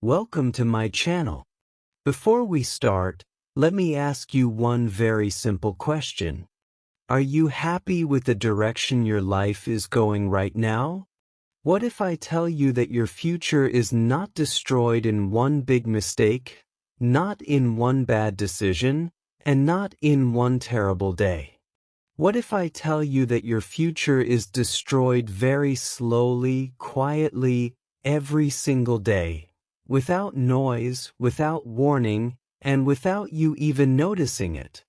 Welcome to my channel. Before we start, let me ask you one very simple question. Are you happy with the direction your life is going right now? What if I tell you that your future is not destroyed in one big mistake, not in one bad decision, and not in one terrible day? What if I tell you that your future is destroyed very slowly, quietly, every single day? Without noise, without warning, and without you even noticing it.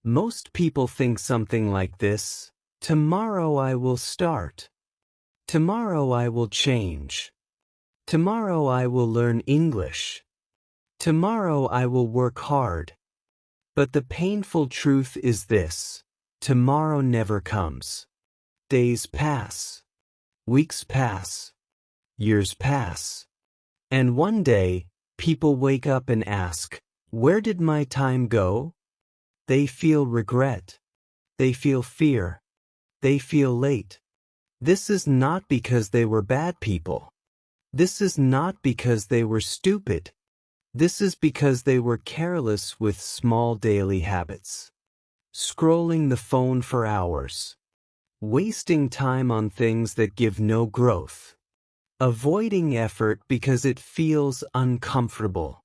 Most people think something like this: tomorrow I will start. Tomorrow I will change. Tomorrow I will learn English. Tomorrow I will work hard. But the painful truth is this: tomorrow never comes. Days pass. Weeks pass. Years pass. And one day, people wake up and ask, where did my time go? They feel regret. They feel fear. They feel late. This is not because they were bad people. This is not because they were stupid. This is because they were careless with small daily habits. Scrolling the phone for hours. Wasting time on things that give no growth. Avoiding effort because it feels uncomfortable.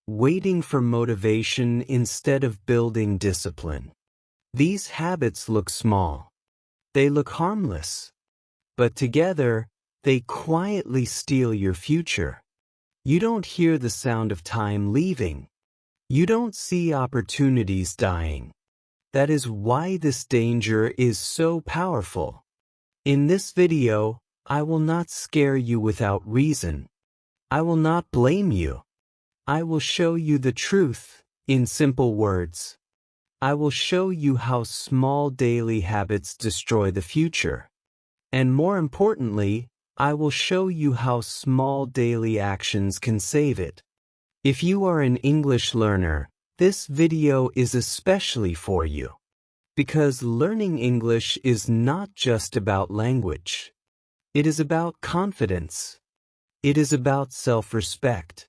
Waiting for motivation instead of building discipline. These habits look small. They look harmless. But together, they quietly steal your future. You don't hear the sound of time leaving. You don't see opportunities dying. That is why this danger is so powerful. In this video, I will not scare you without reason. I will not blame you. I will show you the truth, in simple words. I will show you how small daily habits destroy the future. And more importantly, I will show you how small daily actions can save it. If you are an English learner, this video is especially for you. Because learning English is not just about language. It is about confidence. It is about self-respect.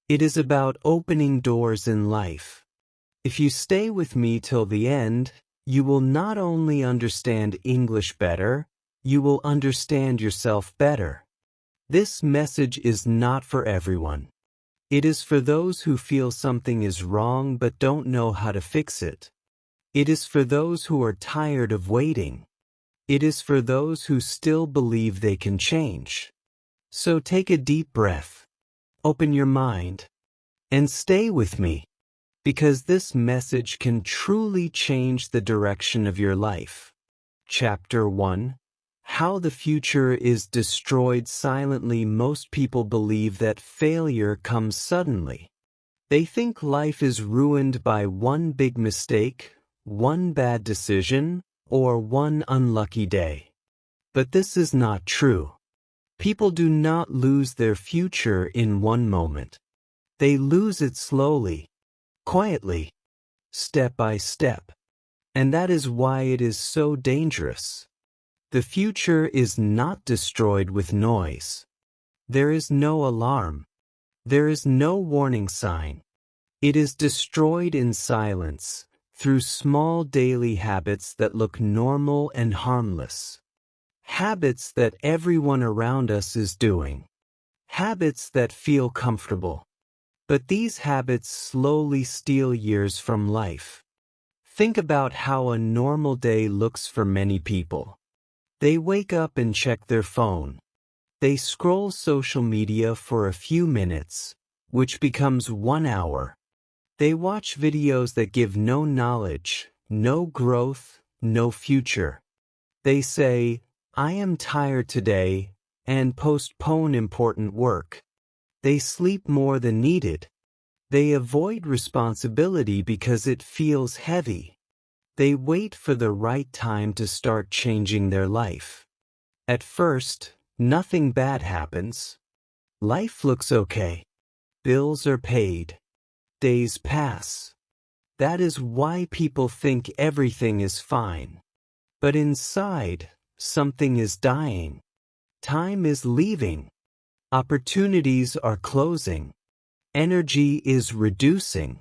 It is about opening doors in life. If you stay with me till the end, you will not only understand English better, you will understand yourself better. This message is not for everyone. It is for those who feel something is wrong but don't know how to fix it. It is for those who are tired of waiting. It is for those who still believe they can change. So take a deep breath, open your mind, and stay with me, because this message can truly change the direction of your life. Chapter 1: How the future is destroyed silently. Most people believe that failure comes suddenly. They think life is ruined by one big mistake, one bad decision, or one unlucky day. But this is not true. People do not lose their future in one moment. They lose it slowly, quietly, step by step. And that is why it is so dangerous. The future is not destroyed with noise. There is no alarm. There is no warning sign. It is destroyed in silence, through small daily habits that look normal and harmless. Habits that everyone around us is doing. Habits that feel comfortable. But these habits slowly steal years from life. Think about how a normal day looks for many people. They wake up and check their phone. They scroll social media for a few minutes, which becomes 1 hour. They watch videos that give no knowledge, no growth, no future. They say, I am tired today, and postpone important work. They sleep more than needed. They avoid responsibility because it feels heavy. They wait for the right time to start changing their life. At first, nothing bad happens. Life looks okay. Bills are paid. Days pass. That is why people think everything is fine. But inside, something is dying. Time is leaving. Opportunities are closing. Energy is reducing.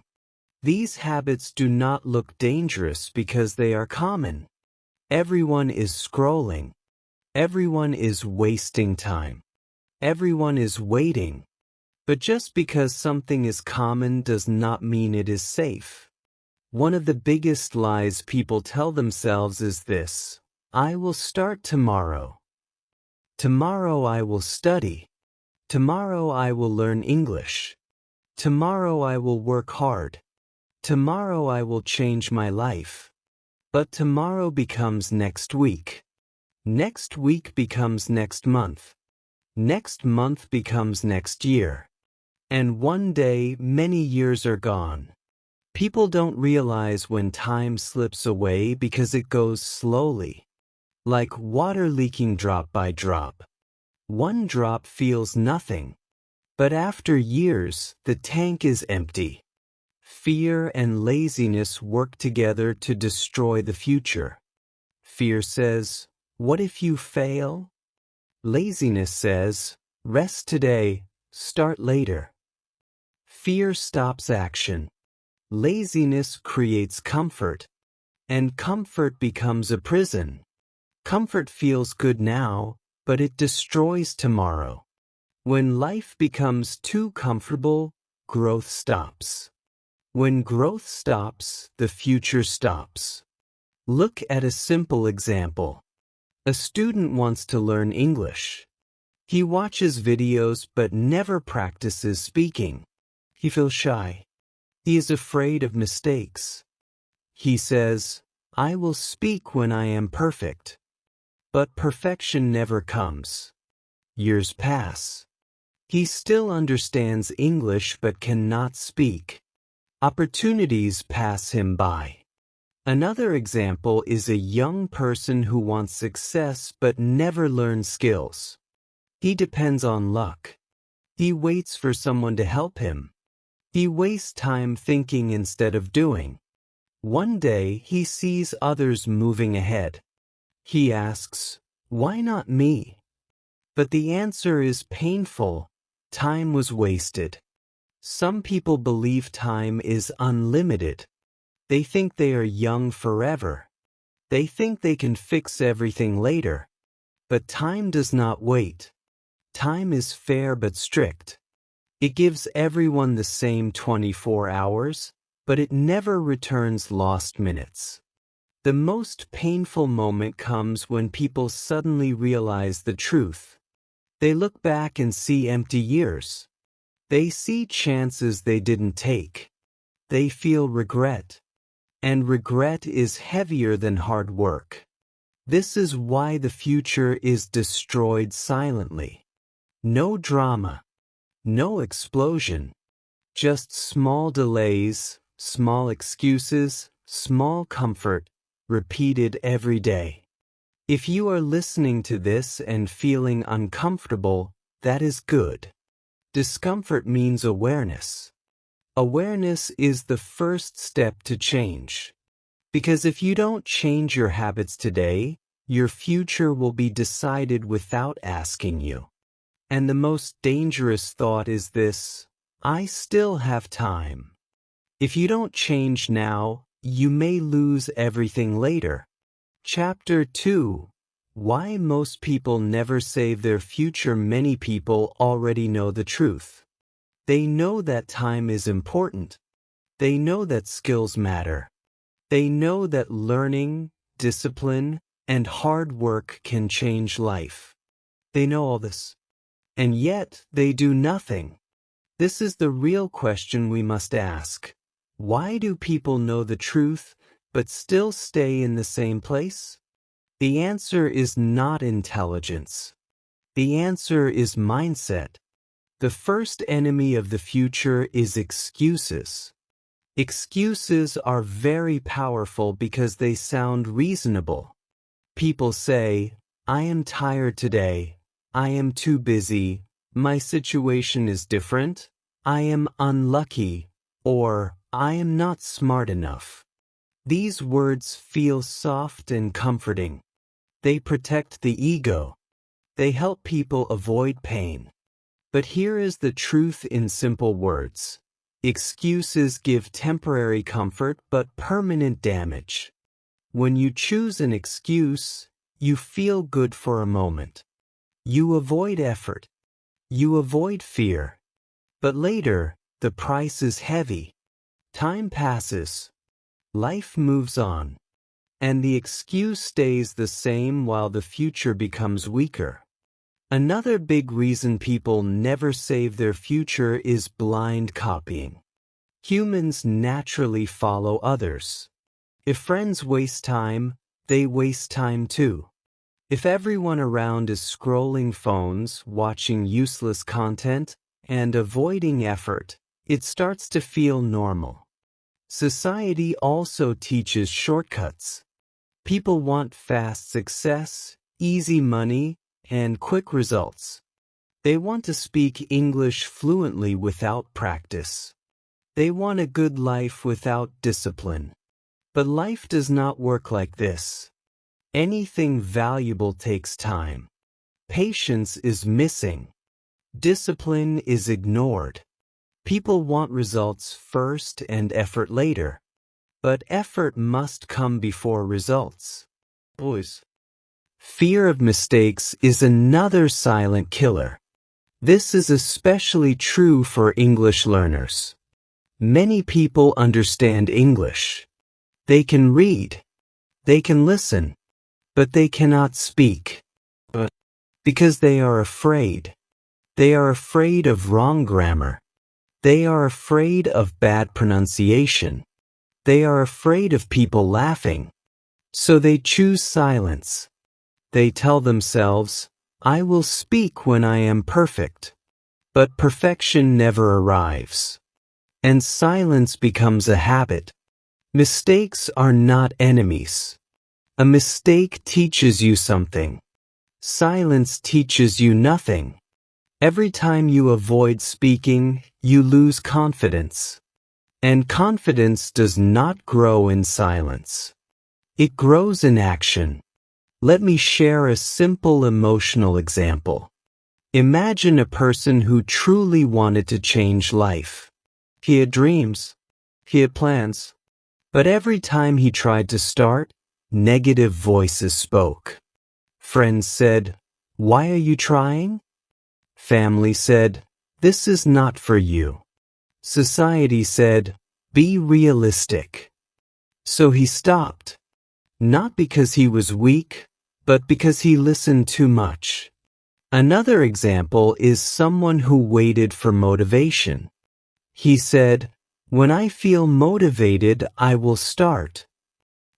These habits do not look dangerous because they are common. Everyone is scrolling. Everyone is wasting time. Everyone is waiting. But just because something is common does not mean it is safe. One of the biggest lies people tell themselves is this: I will start tomorrow. Tomorrow I will study. Tomorrow I will learn English. Tomorrow I will work hard. Tomorrow I will change my life. But tomorrow becomes next week. Next week becomes next month. Next month becomes next year. And one day, many years are gone. People don't realize when time slips away because it goes slowly. Like water leaking drop by drop. One drop feels nothing. But after years, the tank is empty. Fear and laziness work together to destroy the future. Fear says, what if you fail? Laziness says, rest today, start later. Fear stops action. Laziness creates comfort. And comfort becomes a prison. Comfort feels good now, but it destroys tomorrow. When life becomes too comfortable, growth stops. When growth stops, the future stops. Look at a simple example. A student wants to learn English. He watches videos but never practices speaking. He feels shy. He is afraid of mistakes. He says, I will speak when I am perfect. But perfection never comes. Years pass. He still understands English but cannot speak. Opportunities pass him by. Another example is a young person who wants success but never learns skills. He depends on luck. He waits for someone to help him. He wastes time thinking instead of doing. One day he sees others moving ahead. He asks, why not me? But the answer is painful. Time was wasted. Some people believe time is unlimited. They think they are young forever. They think they can fix everything later. But time does not wait. Time is fair but strict. It gives everyone the same 24 hours, but it never returns lost minutes. The most painful moment comes when people suddenly realize the truth. They look back and see empty years. They see chances they didn't take. They feel regret. And regret is heavier than hard work. This is why the future is destroyed silently. No drama. No explosion. Just small delays, small excuses, small comfort, repeated every day. If you are listening to this and feeling uncomfortable, that is good. Discomfort means awareness. Awareness is the first step to change. Because if you don't change your habits today, your future will be decided without asking you. And the most dangerous thought is this: I still have time. If you don't change now, you may lose everything later. Chapter 2: Why most people never save their future. Many people already know the truth. They know that time is important. They know that skills matter. They know that learning, discipline, and hard work can change life. They know all this. And yet, they do nothing. This is the real question we must ask. Why do people know the truth, but still stay in the same place? The answer is not intelligence. The answer is mindset. The first enemy of the future is excuses. Excuses are very powerful because they sound reasonable. People say, I am tired today. I am too busy. My situation is different. I am unlucky. Or, I am not smart enough. These words feel soft and comforting. They protect the ego. They help people avoid pain. But here is the truth in simple words. Excuses give temporary comfort but permanent damage. When you choose an excuse, you feel good for a moment. You avoid effort. You avoid fear. But later, the price is heavy. Time passes. Life moves on. And the excuse stays the same while the future becomes weaker. Another big reason people never save their future is blind copying. Humans naturally follow others. If friends waste time, they waste time too. If everyone around is scrolling phones, watching useless content, and avoiding effort, it starts to feel normal. Society also teaches shortcuts. People want fast success, easy money, and quick results. They want to speak English fluently without practice. They want a good life without discipline. But life does not work like this. Anything valuable takes time. Patience is missing. Discipline is ignored. People want results first and effort later. But effort must come before results. Boys. Fear of mistakes is another silent killer. This is especially true for English learners. Many people understand English. They can read. They can listen. But they cannot speak. Because they are afraid. They are afraid of wrong grammar. They are afraid of bad pronunciation. They are afraid of people laughing. So they choose silence. They tell themselves, I will speak when I am perfect. But perfection never arrives. And silence becomes a habit. Mistakes are not enemies. A mistake teaches you something. Silence teaches you nothing. Every time you avoid speaking, you lose confidence. And confidence does not grow in silence. It grows in action. Let me share a simple emotional example. Imagine a person who truly wanted to change life. He had dreams. He had plans. But every time he tried to start, negative voices spoke. Friends said, "Why are you trying?" Family said, "This is not for you." Society said, "Be realistic." So he stopped. Not because he was weak, but because he listened too much. Another example is someone who waited for motivation. He said, "When I feel motivated, I will start."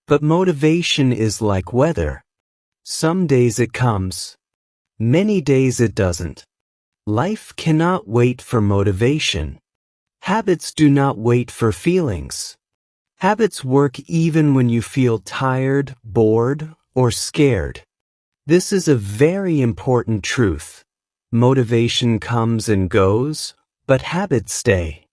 But motivation is like weather. Some days it comes. Many days it doesn't. Life cannot wait for motivation. Habits do not wait for feelings. Habits work even when you feel tired, bored, or scared. This is a very important truth. Motivation comes and goes, but habits stay.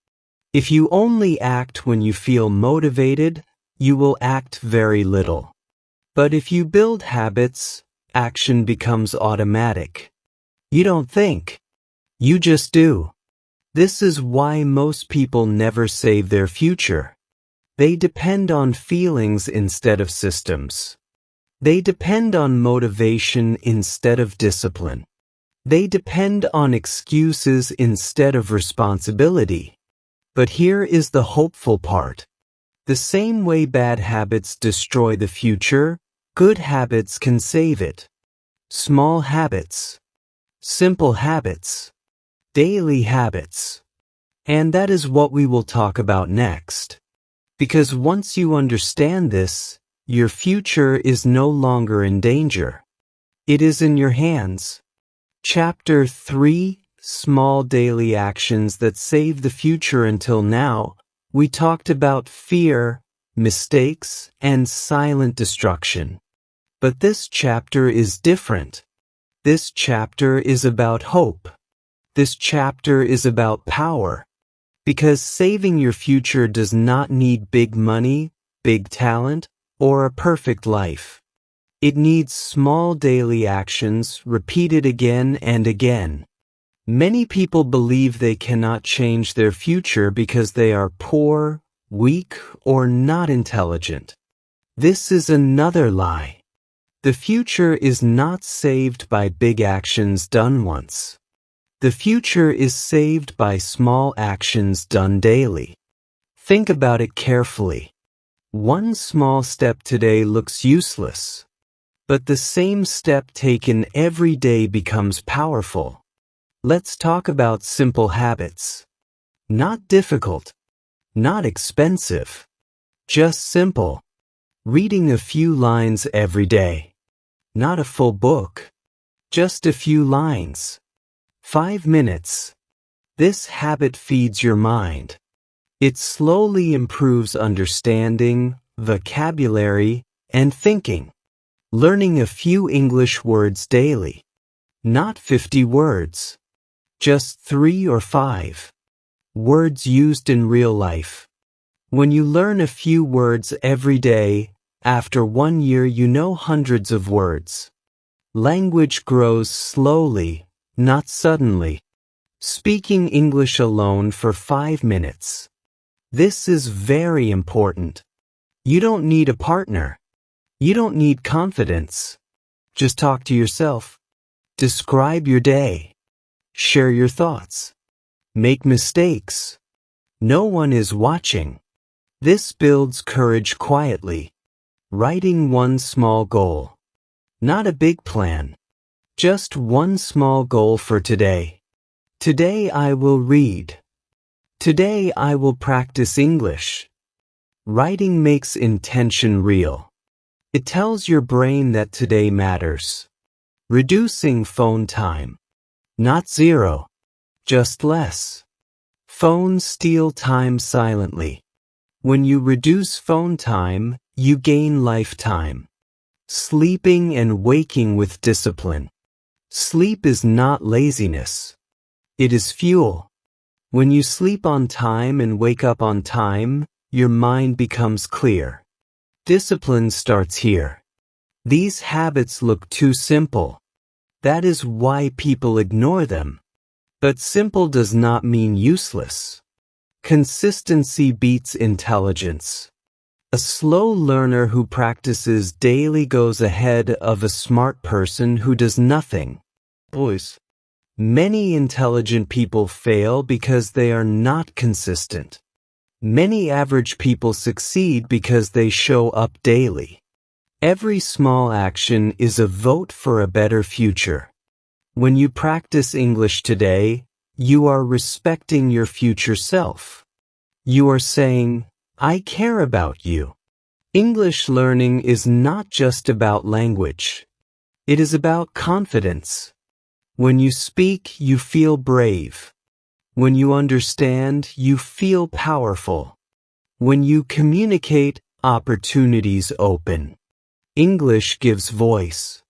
If you only act when you feel motivated, you will act very little. But if you build habits, action becomes automatic. You don't think. You just do. This is why most people never save their future. They depend on feelings instead of systems. They depend on motivation instead of discipline. They depend on excuses instead of responsibility. But here is the hopeful part. The same way bad habits destroy the future, good habits can save it. Small habits. Simple habits. Daily habits. And that is what we will talk about next. Because once you understand this, your future is no longer in danger. It is in your hands. Chapter 3, Small Daily Actions That Save the Future. Until now, we talked about fear, mistakes, and silent destruction. But this chapter is different. This chapter is about hope. This chapter is about power. Because saving your future does not need big money, big talent, or a perfect life. It needs small daily actions repeated again and again. Many people believe they cannot change their future because they are poor, weak, or not intelligent. This is another lie. The future is not saved by big actions done once. The future is saved by small actions done daily. Think about it carefully. One small step today looks useless, but the same step taken every day becomes powerful. Let's talk about simple habits. Not difficult, not expensive, just simple. Reading a few lines every day. Not a full book, just a few lines. 5 minutes. This habit feeds your mind. It slowly improves understanding, vocabulary, and thinking. Learning a few English words daily. Not 50 words. Just 3 or 5. Words used in real life. When you learn a few words every day, after 1 year you know hundreds of words. Language grows slowly, not suddenly. Speaking English alone for 5 minutes. This is very important. You don't need a partner. You don't need confidence. Just talk to yourself. Describe your day. Share your thoughts. Make mistakes. No one is watching. This builds courage quietly. Writing one small goal. Not a big plan. Just one small goal for today. Today I will read. Today I will practice English. Writing makes intention real. It tells your brain that today matters. Reducing phone time. Not zero, just less. Phones steal time silently. When you reduce phone time, you gain lifetime. Sleeping and waking with discipline. Sleep is not laziness. It is fuel. When you sleep on time and wake up on time, your mind becomes clear. Discipline starts here. These habits look too simple. That is why people ignore them. But simple does not mean useless. Consistency beats intelligence. A slow learner who practices daily goes ahead of a smart person who does nothing. Boys. Many intelligent people fail because they are not consistent. Many average people succeed because they show up daily. Every small action is a vote for a better future. When you practice English today, you are respecting your future self. You are saying, I care about you. English learning is not just about language. It is about confidence. When you speak, you feel brave. When you understand, you feel powerful. When you communicate, opportunities open. English gives voice.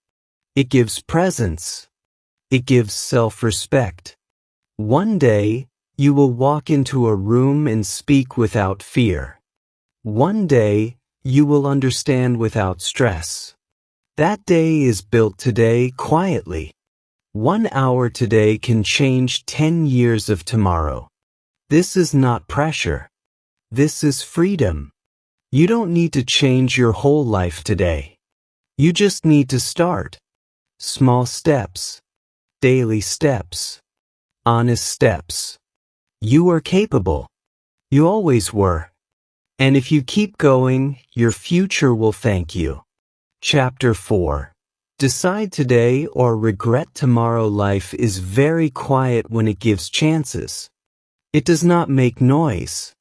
It gives presence. It gives self-respect. One day, you will walk into a room and speak without fear. One day, you will understand without stress. That day is built today quietly. 1 hour today can change 10 years of tomorrow. This is not pressure. This is freedom. You don't need to change your whole life today. You just need to start. Small steps. Daily steps. Honest steps. You are capable. You always were. And if you keep going, your future will thank you. Chapter 4. Decide today or regret tomorrow. Life is very quiet when it gives chances. It does not make noise.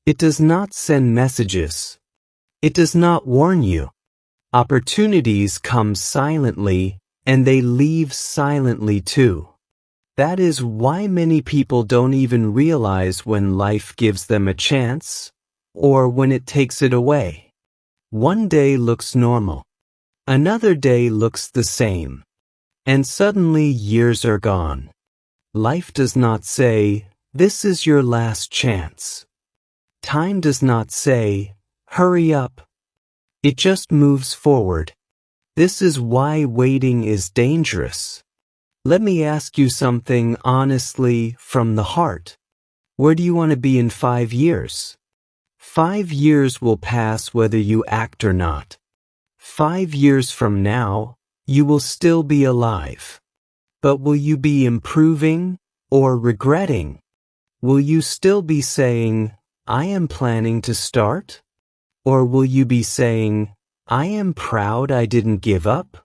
It does not send messages. It does not warn you. Opportunities come silently, and they leave silently too. That is why many people don't even realize when life gives them a chance, or when it takes it away. One day looks normal. Another day looks the same. And suddenly years are gone. Life does not say, this is your last chance. Time does not say, hurry up. It just moves forward. This is why waiting is dangerous. Let me ask you something honestly from the heart. Where do you want to be in 5 years? 5 years will pass whether you act or not. 5 years from now, you will still be alive. But will you be improving or regretting? Will you still be saying, I am planning to start? Or will you be saying, I am proud I didn't give up?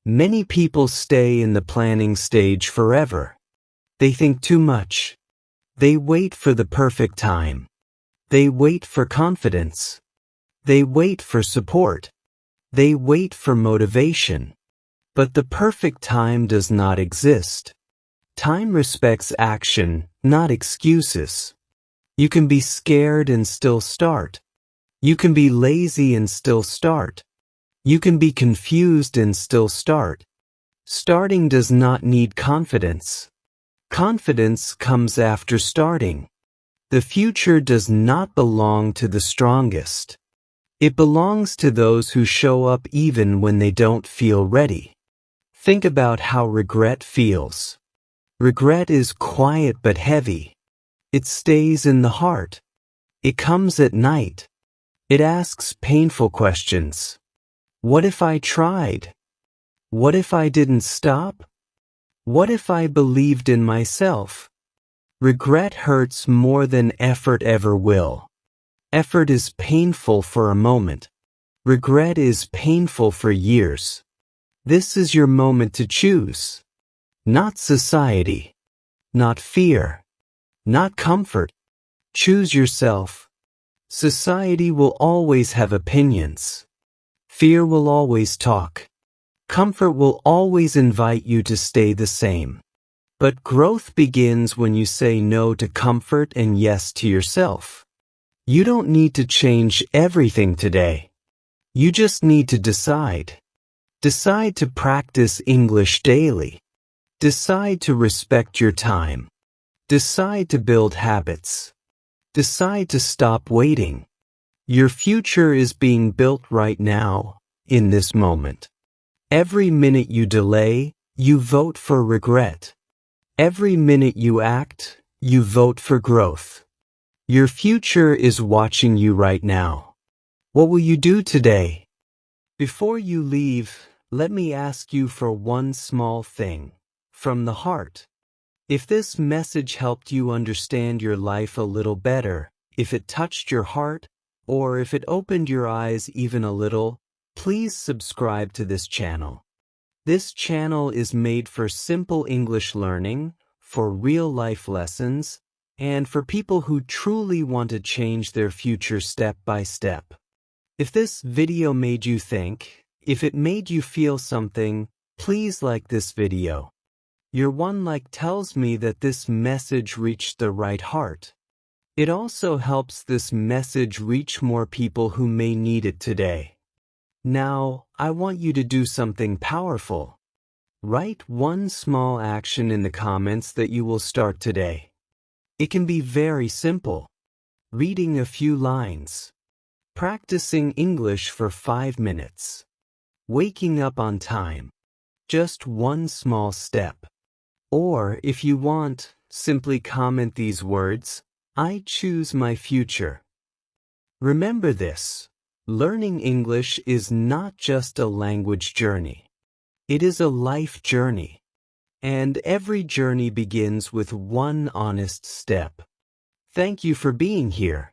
Many people stay in the planning stage forever. They think too much. They wait for the perfect time. They wait for confidence. They wait for support. They wait for motivation. But the perfect time does not exist. Time respects action, not excuses. You can be scared and still start. You can be lazy and still start. You can be confused and still start. Starting does not need confidence. Confidence comes after starting. The future does not belong to the strongest. It belongs to those who show up even when they don't feel ready. Think about how regret feels. Regret is quiet but heavy. It stays in the heart. It comes at night. It asks painful questions. What if I tried? What if I didn't stop? What if I believed in myself? Regret hurts more than effort ever will. Effort is painful for a moment. Regret is painful for years. This is your moment to choose. Not society. Not fear. Not comfort. Choose yourself. Society will always have opinions. Fear will always talk. Comfort will always invite you to stay the same. But growth begins when you say no to comfort and yes to yourself. You don't need to change everything today. You just need to decide. Decide to practice English daily. Decide to respect your time. Decide to build habits. Decide to stop waiting. Your future is being built right now, in this moment. Every minute you delay, you vote for regret. Every minute you act, you vote for growth. Your future is watching you right now. What will you do today? Before you leave, let me ask you for one small thing, from the heart. If this message helped you understand your life a little better, if it touched your heart, or if it opened your eyes even a little, please subscribe to this channel. This channel is made for simple English learning, for real-life lessons, and for people who truly want to change their future step by step. If this video made you think, if it made you feel something, please like this video. Your one like tells me that this message reached the right heart. It also helps this message reach more people who may need it today. Now, I want you to do something powerful. Write one small action in the comments that you will start today. It can be very simple. Reading a few lines. Practicing English for 5 minutes. Waking up on time. Just one small step. Or, if you want, simply comment these words, I choose my future. Remember this, learning English is not just a language journey. It is a life journey. And every journey begins with one honest step. Thank you for being here.